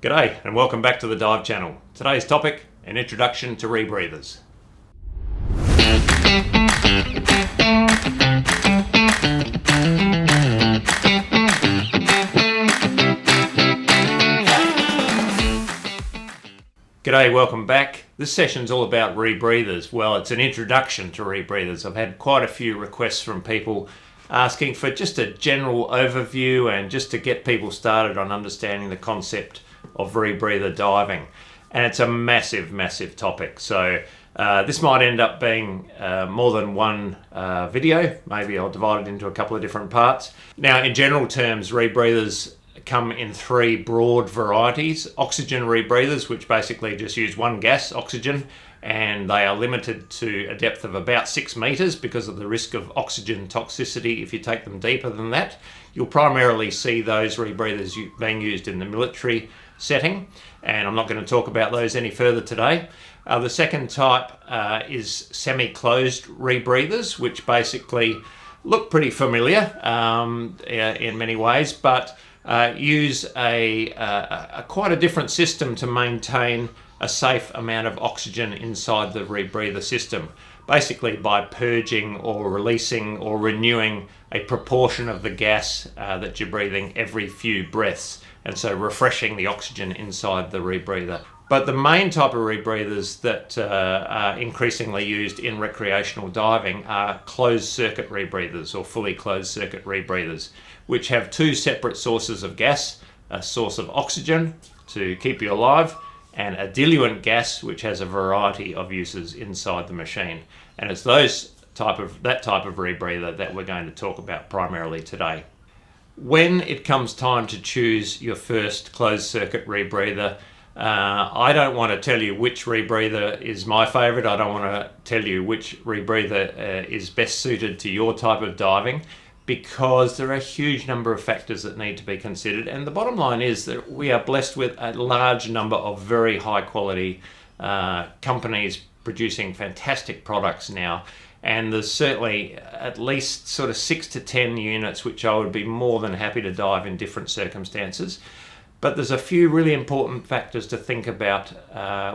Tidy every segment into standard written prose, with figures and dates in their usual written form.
G'day and welcome back to the Dive channel. Today's topic, an introduction to rebreathers. G'day, welcome back. This session's all about rebreathers. Well, it's an introduction to rebreathers. I've had quite a few requests from people asking for just a general overview and just to get people started on understanding the concept of rebreather diving. And it's a massive topic. So this might end up being more than one video. Maybe I'll divide it into a couple of different parts. Now, in general terms, rebreathers come in three broad varieties. Oxygen rebreathers, which basically just use one gas, oxygen, and they are limited to a depth of about 6 meters because of the risk of oxygen toxicity if you take them deeper than that. You'll primarily see those rebreathers being used in the military setting, and I'm not going to talk about those any further today. The second type is semi-closed rebreathers, which basically look pretty familiar in many ways, but use quite a different system to maintain a safe amount of oxygen inside the rebreather system, basically by purging or releasing or renewing a proportion of the gas that you're breathing every few breaths, and so refreshing the oxygen inside the rebreather. But the main type of rebreathers that are increasingly used in recreational diving are closed circuit rebreathers or fully closed circuit rebreathers, which have two separate sources of gas, a source of oxygen to keep you alive, and a diluent gas, which has a variety of uses inside the machine. And it's that type of rebreather that we're going to talk about primarily today. When it comes time to choose your first closed circuit rebreather, I don't want to tell you which rebreather is my favorite. I don't want to tell you which rebreather is best suited to your type of diving, because there are a huge number of factors that need to be considered. And the bottom line is that we are blessed with a large number of very high quality companies producing fantastic products now. And there's certainly at least sort of 6 to 10 units which I would be more than happy to dive in different circumstances. But there's a few really important factors to think about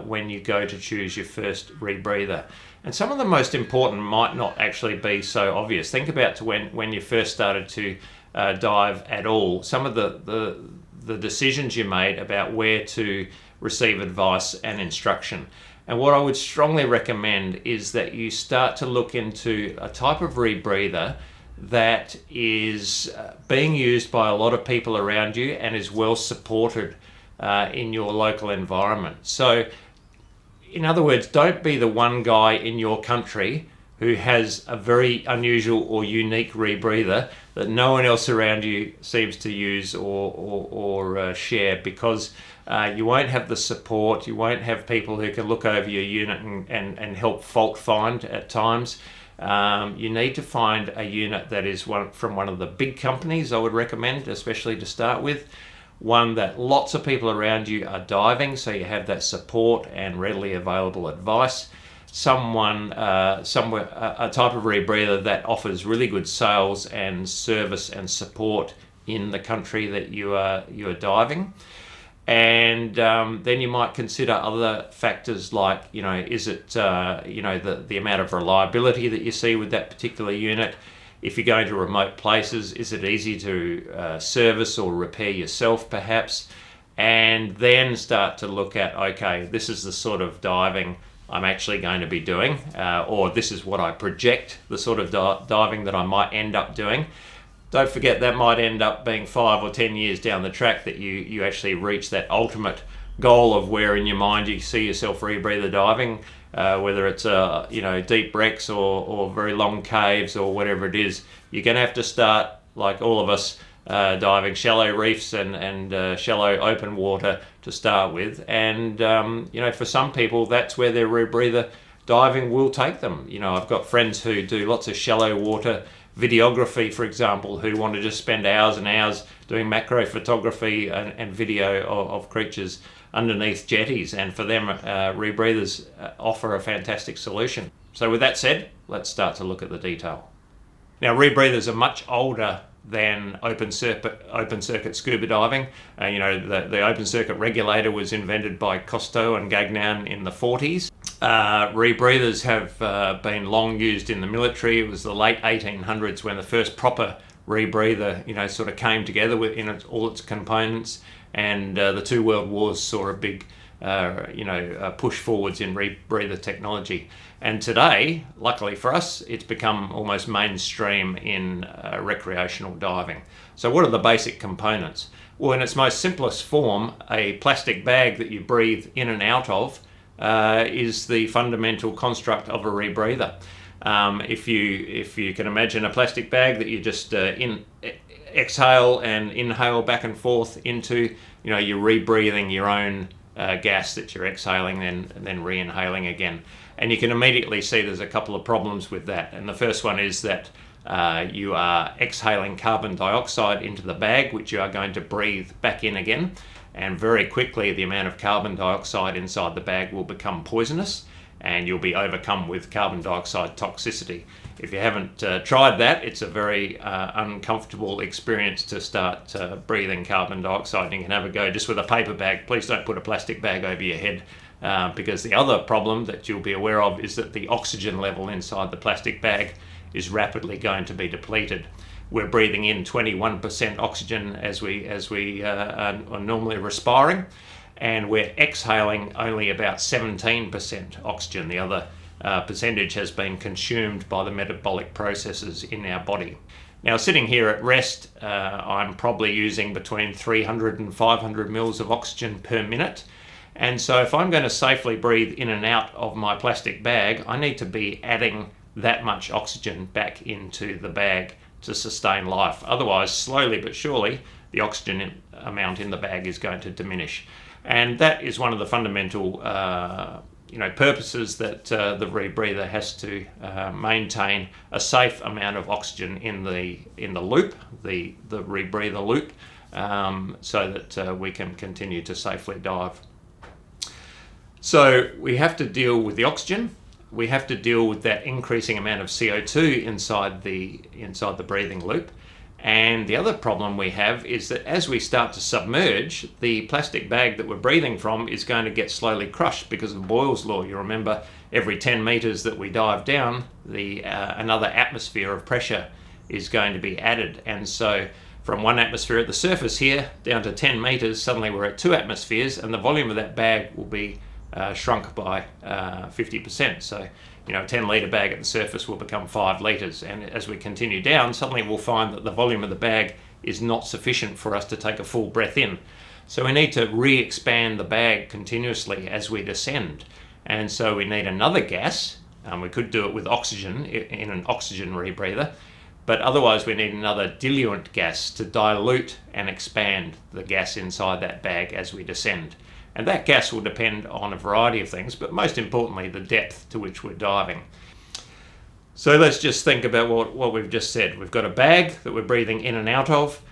when you go to choose your first rebreather. And some of the most important might not actually be so obvious. Think about when you first started to dive at all, some of the decisions you made about where to receive advice and instruction. And what I would strongly recommend is that you start to look into a type of rebreather that is being used by a lot of people around you and is well supported in your local environment. So, in other words, don't be the one guy in your country who has a very unusual or unique rebreather that no one else around you seems to use or share, because you won't have the support, you won't have people who can look over your unit and help fault find at times. You need to find a unit that is from one of the big companies, I would recommend, especially to start with. One that lots of people around you are diving, so you have that support and readily available advice. A type of rebreather that offers really good sales and service and support in the country that you are diving. And then you might consider other factors like, is it, the amount of reliability that you see with that particular unit. If you're going to remote places, is it easy to service or repair yourself perhaps? And then start to look at, okay, this is the sort of diving I'm actually going to be doing, or this is what I project, the sort of diving that I might end up doing. Don't forget that might end up being 5 or 10 years down the track that you actually reach that ultimate goal of where in your mind you see yourself rebreather diving, whether it's deep wrecks or very long caves or whatever it is. You're going to have to start, like all of us, diving shallow reefs and shallow open water to start with. And for some people, that's where their rebreather diving will take them. I've got friends who do lots of shallow water videography, for example, who want to just spend hours and hours doing macro photography and video of creatures underneath jetties, and for them rebreathers offer a fantastic solution. So with that said, let's start to look at the detail. Now, rebreathers are much older than open circuit scuba diving. The open circuit regulator was invented by Cousteau and Gagnon in the 40s. Rebreathers have been long used in the military. It was the late 1800s when the first proper rebreather, sort of came together in all its components, and the two world wars saw a big, push forwards in rebreather technology. And today, luckily for us, it's become almost mainstream in recreational diving. So what are the basic components? Well, in its most simplest form, a plastic bag that you breathe in and out of is the fundamental construct of a rebreather. If you can imagine a plastic bag that you just exhale and inhale back and forth into, you're rebreathing your own gas that you're exhaling and then re-inhaling again. And you can immediately see there's a couple of problems with that. And the first one is that you are exhaling carbon dioxide into the bag, which you are going to breathe back in again. And very quickly, the amount of carbon dioxide inside the bag will become poisonous, and you'll be overcome with carbon dioxide toxicity. If you haven't tried that, it's a very uncomfortable experience to start breathing carbon dioxide. You can have a go just with a paper bag. Please don't put a plastic bag over your head, because the other problem that you'll be aware of is that the oxygen level inside the plastic bag is rapidly going to be depleted. We're breathing in 21% oxygen as we are normally respiring, and we're exhaling only about 17% oxygen. The other percentage has been consumed by the metabolic processes in our body. Now, sitting here at rest, I'm probably using between 300 and 500 mils of oxygen per minute. And so if I'm going to safely breathe in and out of my plastic bag, I need to be adding that much oxygen back into the bag to sustain life. Otherwise, slowly but surely, the oxygen amount in the bag is going to diminish. And that is one of the fundamental purposes that the rebreather has to maintain a safe amount of oxygen in the loop, the rebreather loop, so that we can continue to safely dive. So we have to deal with the oxygen. We have to deal with that increasing amount of CO2 inside the breathing loop. And the other problem we have is that as we start to submerge, the plastic bag that we're breathing from is going to get slowly crushed because of Boyle's law. You remember, every 10 meters that we dive down, another atmosphere of pressure is going to be added. And so from 1 atmosphere at the surface here down to 10 meters, suddenly we're at 2 atmospheres, and the volume of that bag will be shrunk by 50%. So, a 10 litre bag at the surface will become 5 litres. And as we continue down, suddenly we'll find that the volume of the bag is not sufficient for us to take a full breath in. So we need to re-expand the bag continuously as we descend. And so we need another gas. We could do it with oxygen in an oxygen rebreather, but otherwise we need another diluent gas to dilute and expand the gas inside that bag as we descend. And that gas will depend on a variety of things, but most importantly, the depth to which we're diving. So let's just think about what we've just said. We've got a bag that we're breathing in and out of.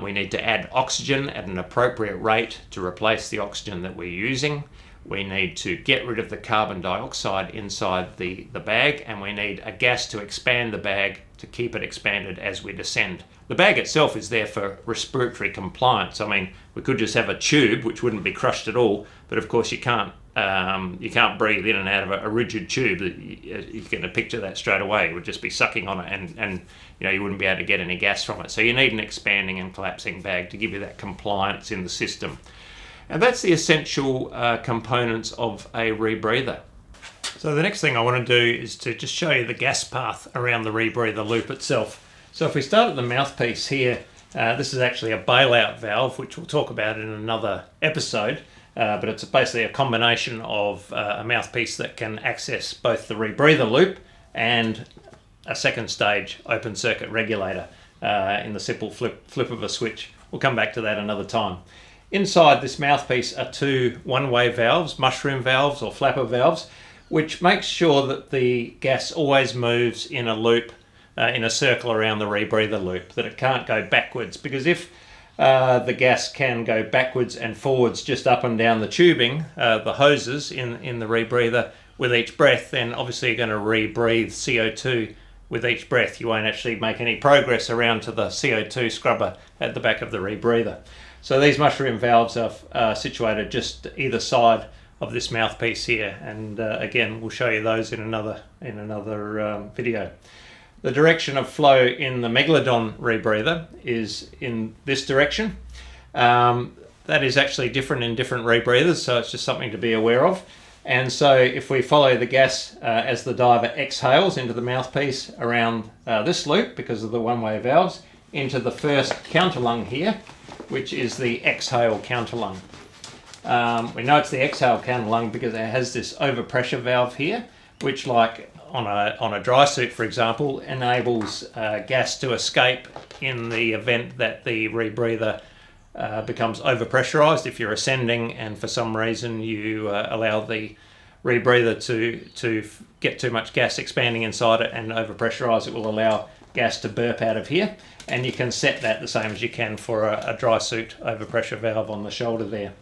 We need to add oxygen at an appropriate rate to replace the oxygen that we're using. We need to get rid of the carbon dioxide inside the bag, and we need a gas to expand the bag to keep it expanded as we descend. The bag itself is there for respiratory compliance. I mean, we could just have a tube which wouldn't be crushed at all, but of course you can't breathe in and out of a rigid tube. You get a picture of that straight away. It would just be sucking on it, and you wouldn't be able to get any gas from it. So you need an expanding and collapsing bag to give you that compliance in the system. And that's the essential components of a rebreather. So the next thing I want to do is to just show you the gas path around the rebreather loop itself. So if we start at the mouthpiece here, this is actually a bailout valve, which we'll talk about in another episode, but it's basically a combination of a mouthpiece that can access both the rebreather loop and a second stage open circuit regulator in the simple flip of a switch. We'll come back to that another time. Inside this mouthpiece are 2 one-way valves, mushroom valves or flapper valves, which makes sure that the gas always moves in a loop, in a circle around the rebreather loop, that it can't go backwards. Because if the gas can go backwards and forwards just up and down the tubing, the hoses in the rebreather with each breath, then obviously you're going to rebreathe CO2 with each breath. You won't actually make any progress around to the CO2 scrubber at the back of the rebreather. So these mushroom valves are situated just either side of this mouthpiece here, and again we'll show you those in another video. The direction of flow in the Megalodon rebreather is in this direction. That is actually different in different rebreathers, so it's just something to be aware of. And so if we follow the gas as the diver exhales into the mouthpiece around this loop, because of the one-way valves, into the first counterlung here, which is the exhale counterlung. We know it's the exhale counterlung because it has this overpressure valve here, which, like on a dry suit, for example, enables gas to escape in the event that the rebreather becomes overpressurized. If you're ascending and for some reason you allow the rebreather to get too much gas expanding inside it and overpressurize, it will allow gas to burp out of here, and you can set that the same as you can for a dry suit overpressure valve on the shoulder there.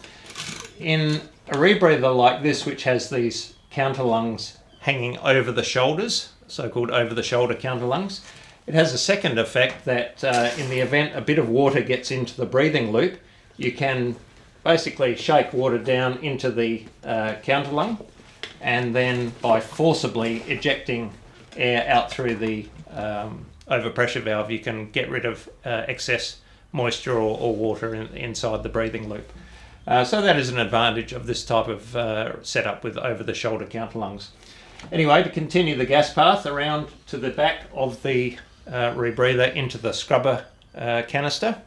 In a rebreather like this, which has these counterlungs hanging over the shoulders, so-called over the shoulder counterlungs, it has a second effect that in the event a bit of water gets into the breathing loop, you can basically shake water down into the counterlung, and then by forcibly ejecting air out through the overpressure valve, you can get rid of excess moisture or water inside the breathing loop. So that is an advantage of this type of setup with over-the-shoulder counterlungs. Anyway, to continue the gas path around to the back of the rebreather into the scrubber canister,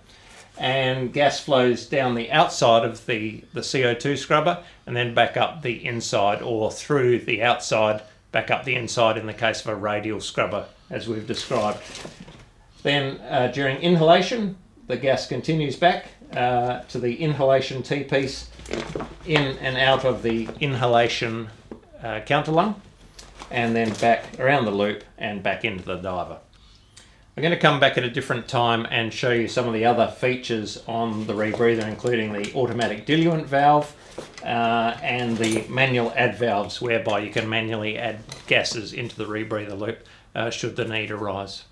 and gas flows down the outside of the CO2 scrubber and then back up the inside, or through the outside back up the inside in the case of a radial scrubber, as we've described. Then during inhalation, the gas continues back to the inhalation T-piece, in and out of the inhalation counterlung, and then back around the loop and back into the diver. I'm going to come back at a different time and show you some of the other features on the rebreather, including the automatic diluent valve and the manual add valves, whereby you can manually add gases into the rebreather loop should the need arise.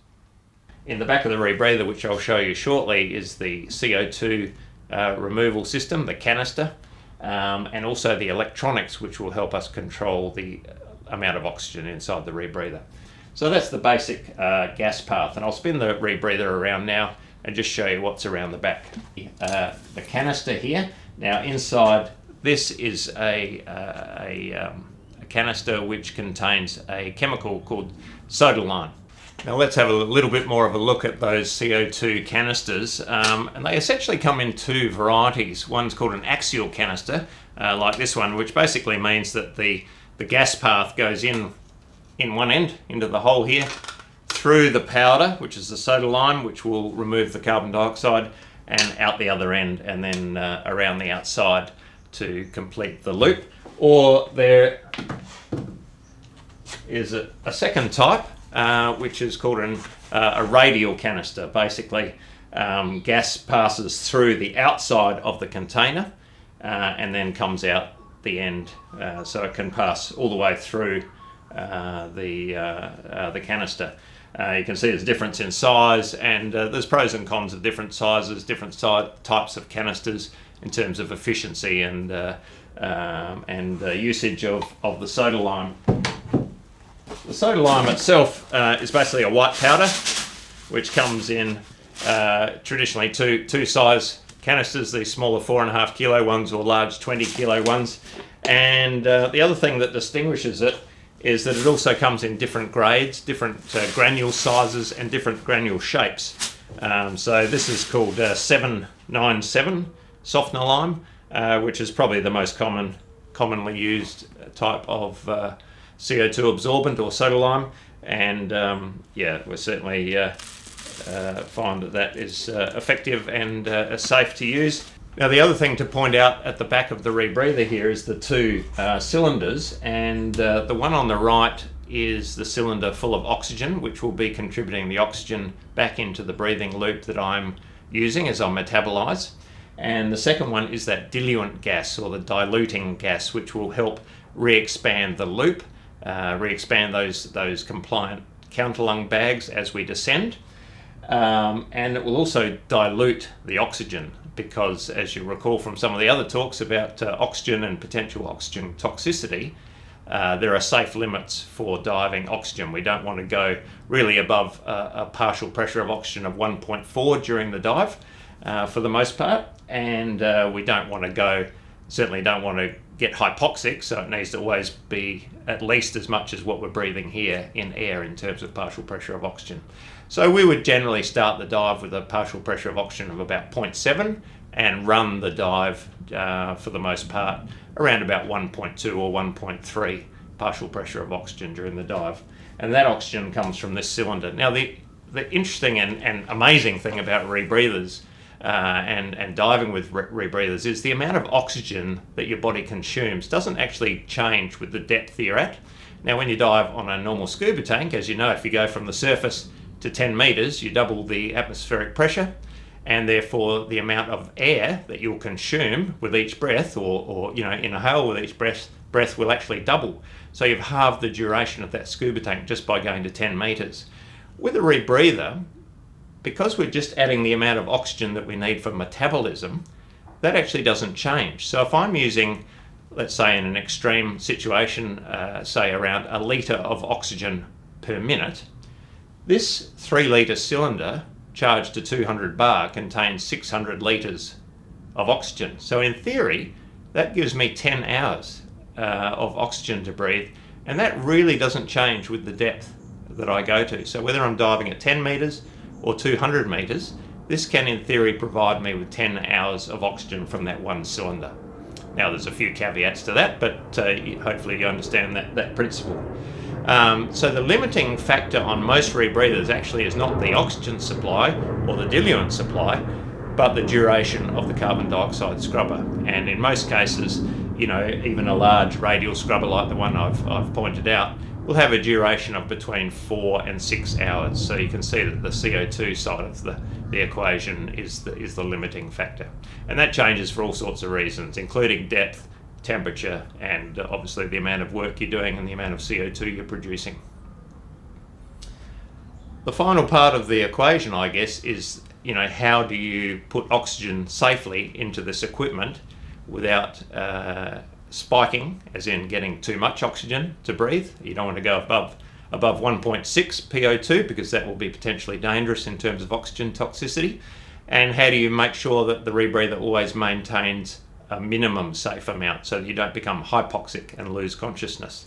In the back of the rebreather, which I'll show you shortly, is the CO2 removal system, the canister, and also the electronics, which will help us control the amount of oxygen inside the rebreather. So that's the basic gas path, and I'll spin the rebreather around now and just show you what's around the back. The canister here. Now inside this is a canister which contains a chemical called soda lime. Now let's have a little bit more of a look at those CO2 canisters, and they essentially come in two varieties. One's called an axial canister, like this one, which basically means that the gas path goes in one end into the hole here, through the powder, which is the soda lime, which will remove the carbon dioxide, and out the other end, and then around the outside to complete the loop. Or there is a second type, which is called a radial canister. Basically, gas passes through the outside of the container and then comes out the end, so it can pass all the way through the canister. You can see there's a difference in size, and there's pros and cons of different sizes, different types of canisters in terms of efficiency and usage of the soda lime. The soda lime itself is basically a white powder, which comes in traditionally two size canisters, these smaller 4.5 kilo ones or large 20 kilo ones. And the other thing that distinguishes it is that it also comes in different grades, different granule sizes and different granule shapes. So this is called 797 softener lime, which is probably the most commonly used type of CO2 absorbent or soda lime, and yeah, we certainly find that is effective and safe to use. Now the other thing to point out at the back of the rebreather here is the two cylinders, and the one on the right is the cylinder full of oxygen, which will be contributing the oxygen back into the breathing loop that I'm using as I metabolize. And the second one is that diluent gas, or the diluting gas, which will help re-expand the loop, re-expand those compliant counterlung bags as we descend. And it will also dilute the oxygen, because as you recall from some of the other talks about oxygen and potential oxygen toxicity, there are safe limits for diving oxygen. We don't want to go really above a partial pressure of oxygen of 1.4 during the dive for the most part, and we certainly don't want to get hypoxic, so it needs to always be at least as much as what we're breathing here in air in terms of partial pressure of oxygen. So we would generally start the dive with a partial pressure of oxygen of about 0.7 and run the dive for the most part around about 1.2 or 1.3 partial pressure of oxygen during the dive. And that oxygen comes from this cylinder. Now the interesting and amazing thing about rebreathers and diving with rebreathers is the amount of oxygen that your body consumes doesn't actually change with the depth you're at. Now when you dive on a normal scuba tank, as you know, if you go from the surface to 10 meters, you double the atmospheric pressure, and therefore the amount of air that you'll consume with each breath, or inhale with each breath will actually double. So you've halved the duration of that scuba tank just by going to 10 meters. With a rebreather, because we're just adding the amount of oxygen that we need for metabolism, that actually doesn't change. So if I'm using, let's say in an extreme situation, say around 1 litre of oxygen per minute, this 3 litre cylinder charged to 200 bar contains 600 litres of oxygen. So in theory, that gives me 10 hours of oxygen to breathe, and that really doesn't change with the depth that I go to. So whether I'm diving at 10 metres or 200 metres, this can in theory provide me with 10 hours of oxygen from that one cylinder. Now there's a few caveats to that, but hopefully you understand that principle. So the limiting factor on most rebreathers actually is not the oxygen supply or the diluent supply, but the duration of the carbon dioxide scrubber. And in most cases, even a large radial scrubber like the one I've pointed out will have a duration of between 4 and 6 hours. So you can see that the CO2 side of the equation is the limiting factor. And that changes for all sorts of reasons, including depth, temperature, and obviously the amount of work you're doing and the amount of CO2 you're producing. The final part of the equation, I guess, is how do you put oxygen safely into this equipment without spiking, as in getting too much oxygen to breathe. You don't want to go above 1.6 PO2 because that will be potentially dangerous in terms of oxygen toxicity. And how do you make sure that the rebreather always maintains a minimum safe amount so that you don't become hypoxic and lose consciousness?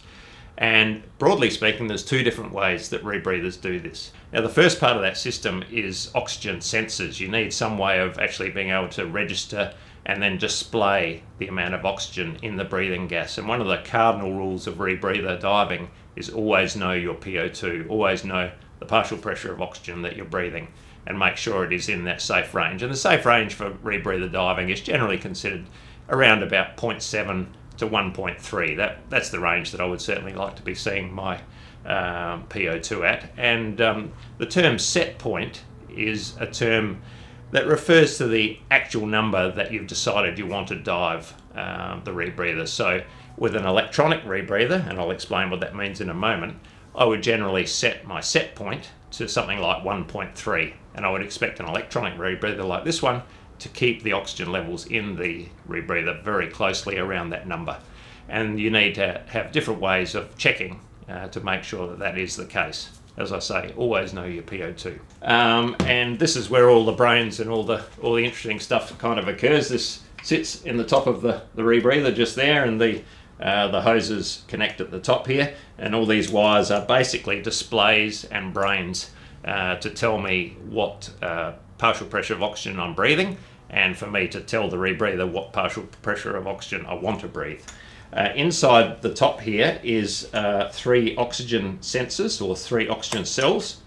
And broadly speaking, there's 2 different ways that rebreathers do this. Now the first part of that system is oxygen sensors. You need some way of actually being able to register and then display the amount of oxygen in the breathing gas. And one of the cardinal rules of rebreather diving is always know your PO2, always know the partial pressure of oxygen that you're breathing, and make sure it is in that safe range. And the safe range for rebreather diving is generally considered around about 0.7 to 1.3. That's the range that I would certainly like to be seeing my PO2 at. And the term set point is a term that refers to the actual number that you've decided you want to dive the rebreather. So with an electronic rebreather, and I'll explain what that means in a moment, I would generally set my set point to something like 1.3, and I would expect an electronic rebreather like this one to keep the oxygen levels in the rebreather very closely around that number. And you need to have different ways of checking to make sure that that is the case. As I say, always know your PO2. And this is where all the brains and all the interesting stuff kind of occurs. This sits in the top of the rebreather just there, and the hoses connect at the top here, and all these wires are basically displays and brains to tell me what partial pressure of oxygen I'm breathing, and for me to tell the rebreather what partial pressure of oxygen I want to breathe. Inside the top here is 3 oxygen sensors, or 3 oxygen cells,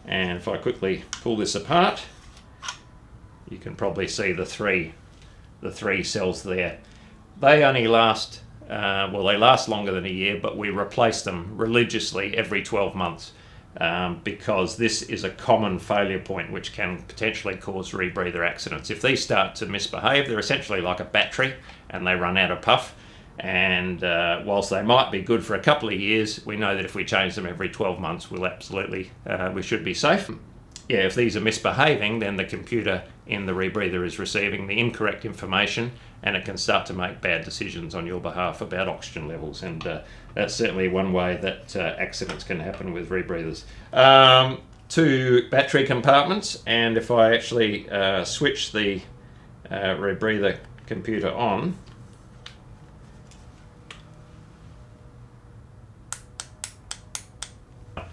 and if I quickly pull this apart, you can probably see the three cells there. They only last they last longer than a year, but we replace them religiously every 12 months because this is a common failure point which can potentially cause rebreather accidents. If these start to misbehave, they're essentially like a battery and they run out of puff. And whilst they might be good for a couple of years, we know that if we change them every 12 months, we'll absolutely, we should be safe. Yeah, if these are misbehaving, then the computer in the rebreather is receiving the incorrect information, and it can start to make bad decisions on your behalf about oxygen levels. And that's certainly one way that accidents can happen with rebreathers. 2 battery compartments, and if I actually switch the rebreather computer on,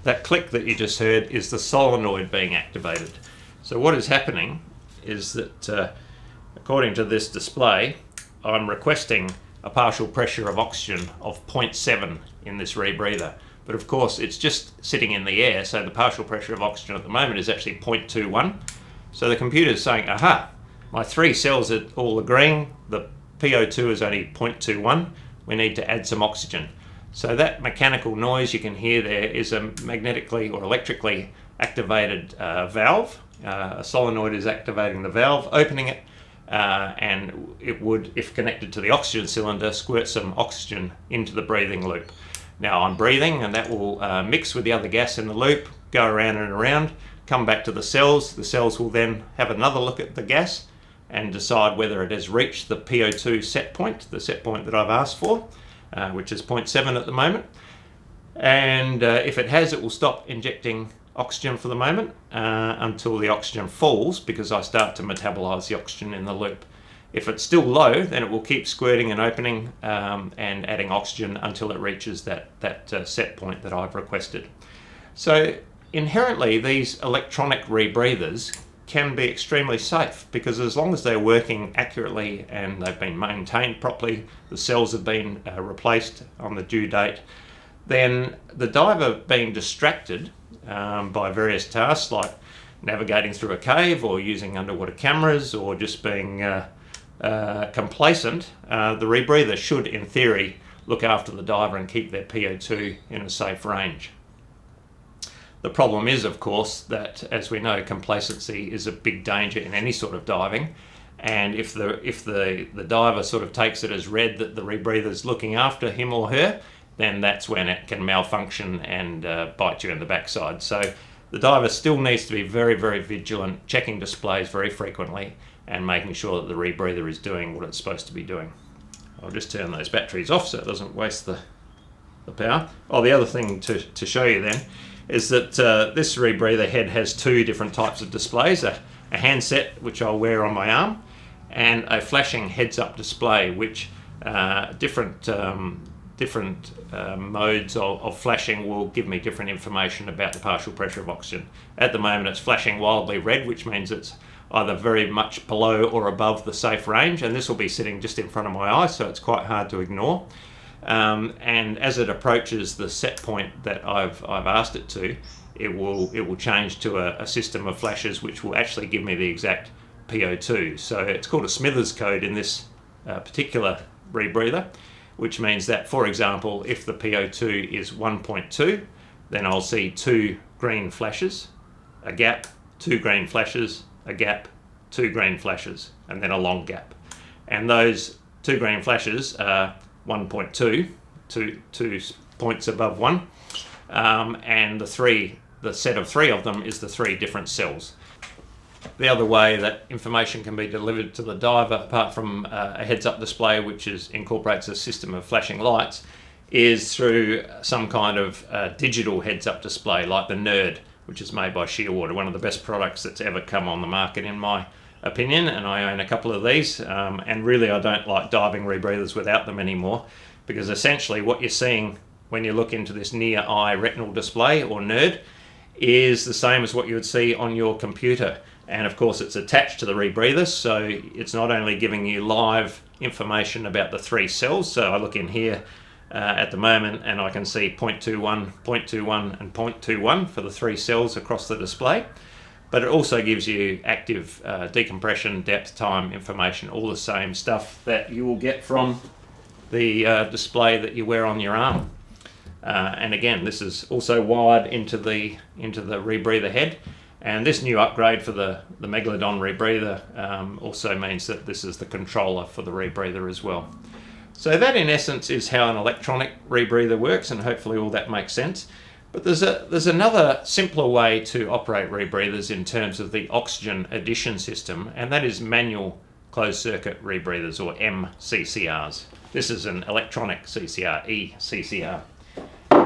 that click that you just heard is the solenoid being activated. So what is happening is that according to this display, I'm requesting a partial pressure of oxygen of 0.7 in this rebreather. But of course it's just sitting in the air, so the partial pressure of oxygen at the moment is actually 0.21. So the computer is saying, aha, my 3 cells are all agreeing, the PO2 is only 0.21, we need to add some oxygen. So that mechanical noise you can hear there is a magnetically or electrically activated valve. A solenoid is activating the valve, opening it, and it would, if connected to the oxygen cylinder, squirt some oxygen into the breathing loop. Now I'm breathing, and that will mix with the other gas in the loop, go around and around, come back to the cells. The cells will then have another look at the gas and decide whether it has reached the PO2 set point, the set point that I've asked for, which is 0.7 at the moment. And if it has, it will stop injecting oxygen for the moment until the oxygen falls, because I start to metabolize the oxygen in the loop. If it's still low, then it will keep squirting and opening and adding oxygen until it reaches that set point that I've requested. So inherently, these electronic rebreathers can be extremely safe, because as long as they're working accurately and they've been maintained properly, the cells have been replaced on the due date, then the diver being distracted by various tasks like navigating through a cave or using underwater cameras or just being complacent, the rebreather should, in theory, look after the diver and keep their PO2 in a safe range. The problem is, of course, that, as we know, complacency is a big danger in any sort of diving, and if the diver sort of takes it as read that the rebreather's looking after him or her, then that's when it can malfunction and bite you in the backside. So the diver still needs to be very, very vigilant, checking displays very frequently and making sure that the rebreather is doing what it's supposed to be doing. I'll just turn those batteries off so it doesn't waste the power. Oh, the other thing to show you then is that this rebreather head has 2 different types of displays, a handset, which I'll wear on my arm, and a flashing heads-up display, which different modes of flashing will give me different information about the partial pressure of oxygen. At the moment it's flashing wildly red, which means it's either very much below or above the safe range, and this will be sitting just in front of my eye, so it's quite hard to ignore. And as it approaches the set point that I've asked it to, it will change to a system of flashes which will actually give me the exact PO2. So it's called a Smithers code in this particular rebreather, which means that, for example, if the PO2 is 1.2, then I'll see 2 green flashes, a gap, 2 green flashes, a gap, 2 green flashes, and then a long gap. And those 2 green flashes are 1.2, 2 points above 1, and the set of 3 of them is the 3 different cells. The other way that information can be delivered to the diver, apart from a heads-up display which incorporates a system of flashing lights, is through some kind of digital heads-up display like the Nerd, which is made by Shearwater, one of the best products that's ever come on the market in my opinion, and I own a couple of these, and really I don't like diving rebreathers without them anymore, because essentially what you're seeing when you look into this near eye retinal display, or Nerd, is the same as what you would see on your computer. And of course it's attached to the rebreather, so it's not only giving you live information about the 3 cells. So I look in here at the moment and I can see 0.21, 0.21 and 0.21 for the 3 cells across the display. But it also gives you active decompression, depth, time information, all the same stuff that you will get from the display that you wear on your arm. And again, this is also wired into the rebreather head. And this new upgrade for the Megalodon rebreather also means that this is the controller for the rebreather as well. So that in essence is how an electronic rebreather works, and hopefully all that makes sense. But there's another simpler way to operate rebreathers in terms of the oxygen addition system, and that is manual closed circuit rebreathers, or MCCRs. This is an electronic CCR, eCCR.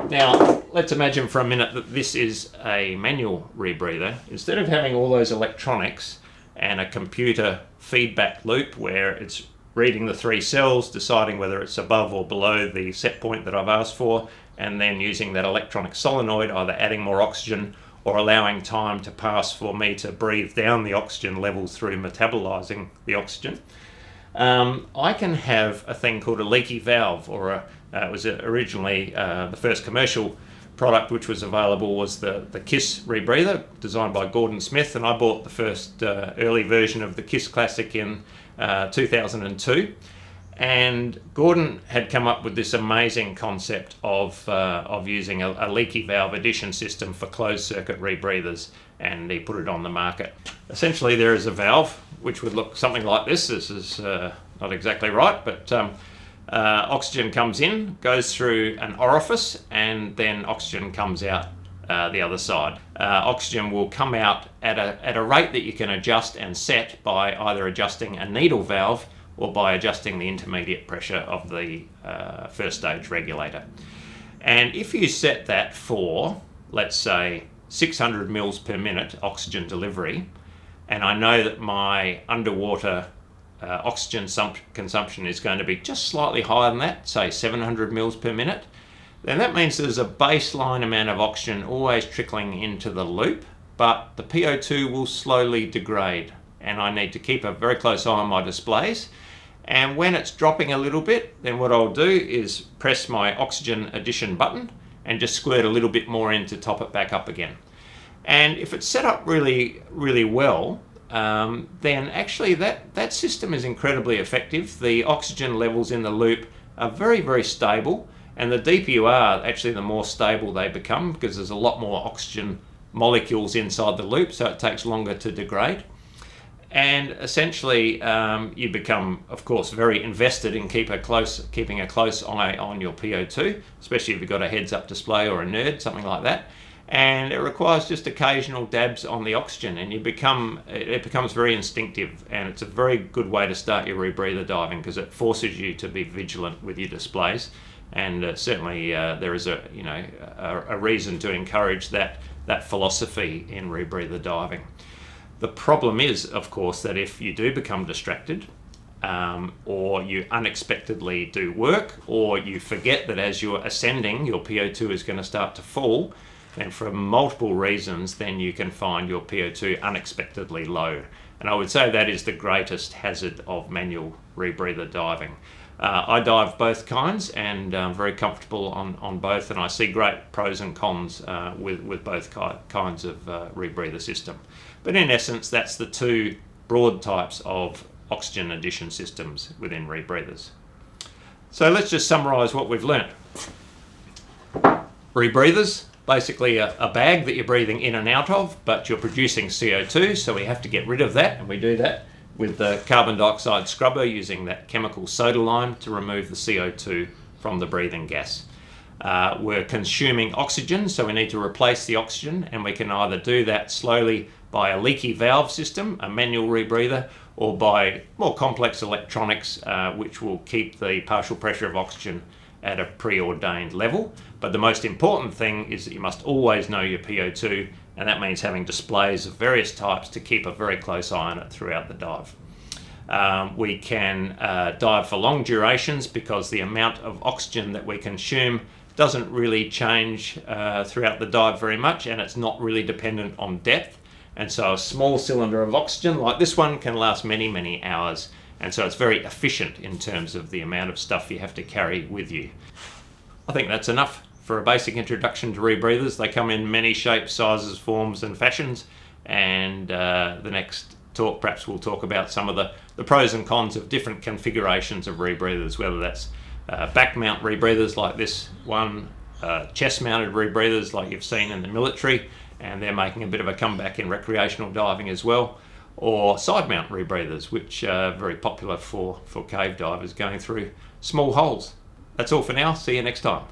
Now, let's imagine for a minute that this is a manual rebreather. Instead of having all those electronics and a computer feedback loop where it's reading the 3 cells, deciding whether it's above or below the set point that I've asked for, and then using that electronic solenoid, either adding more oxygen or allowing time to pass for me to breathe down the oxygen levels through metabolizing the oxygen. I can have a thing called a leaky valve, or it was originally the first commercial product which was available was the KISS rebreather, designed by Gordon Smith, and I bought the first early version of the KISS Classic in 2002. And Gordon had come up with this amazing concept of using a leaky valve addition system for closed circuit rebreathers, and he put it on the market. Essentially, there is a valve which would look something like this. This is not exactly right, but oxygen comes in, goes through an orifice, and then oxygen comes out the other side. Oxygen will come out at a rate that you can adjust and set by either adjusting a needle valve or by adjusting the intermediate pressure of the first stage regulator. And if you set that for, let's say, 600 mils per minute oxygen delivery, and I know that my underwater oxygen consumption is going to be just slightly higher than that, say 700 mils per minute, then that means there's a baseline amount of oxygen always trickling into the loop, but the PO2 will slowly degrade, and I need to keep a very close eye on my displays. And when it's dropping a little bit, then what I'll do is press my oxygen addition button and just squirt a little bit more in to top it back up again. And if it's set up really, really well, then actually that system is incredibly effective. The oxygen levels in the loop are very, very stable, and the deeper you are, actually the more stable they become, because there's a lot more oxygen molecules inside the loop, so it takes longer to degrade. And essentially, you become, of course, very invested in keeping a close eye on your PO2, especially if you've got a heads-up display or a NERD, something like that. And it requires just occasional dabs on the oxygen, and it becomes very instinctive, and it's a very good way to start your rebreather diving because it forces you to be vigilant with your displays. And certainly, there is a reason to encourage that philosophy in rebreather diving. The problem is, of course, that if you do become distracted, or you unexpectedly do work, or you forget that as you're ascending, your PO2 is going to start to fall, and for multiple reasons, then you can find your PO2 unexpectedly low. And I would say that is the greatest hazard of manual rebreather diving. I dive both kinds, and I'm very comfortable on both, and I see great pros and cons with both kinds of rebreather system. But in essence, that's the 2 broad types of oxygen addition systems within rebreathers. So let's just summarise what we've learnt. Rebreathers, basically a bag that you're breathing in and out of, but you're producing CO2, so we have to get rid of that, and we do that with the carbon dioxide scrubber using that chemical soda lime to remove the CO2 from the breathing gas. We're consuming oxygen, so we need to replace the oxygen, and we can either do that slowly by a leaky valve system, a manual rebreather, or by more complex electronics which will keep the partial pressure of oxygen at a preordained level. But the most important thing is that you must always know your PO2, and that means having displays of various types to keep a very close eye on it throughout the dive. We can dive for long durations because the amount of oxygen that we consume doesn't really change throughout the dive very much, and it's not really dependent on depth. And so a small cylinder of oxygen like this one can last many, many hours, and so it's very efficient in terms of the amount of stuff you have to carry with you. I think that's enough for a basic introduction to rebreathers. They come in many shapes, sizes, forms and fashions, and the next talk perhaps we'll talk about some of the pros and cons of different configurations of rebreathers, whether that's back mount rebreathers like this one, chest mounted rebreathers like you've seen in the military, and they're making a bit of a comeback in recreational diving as well, or side mount rebreathers, which are very popular for cave divers going through small holes. That's all for now. See you next time.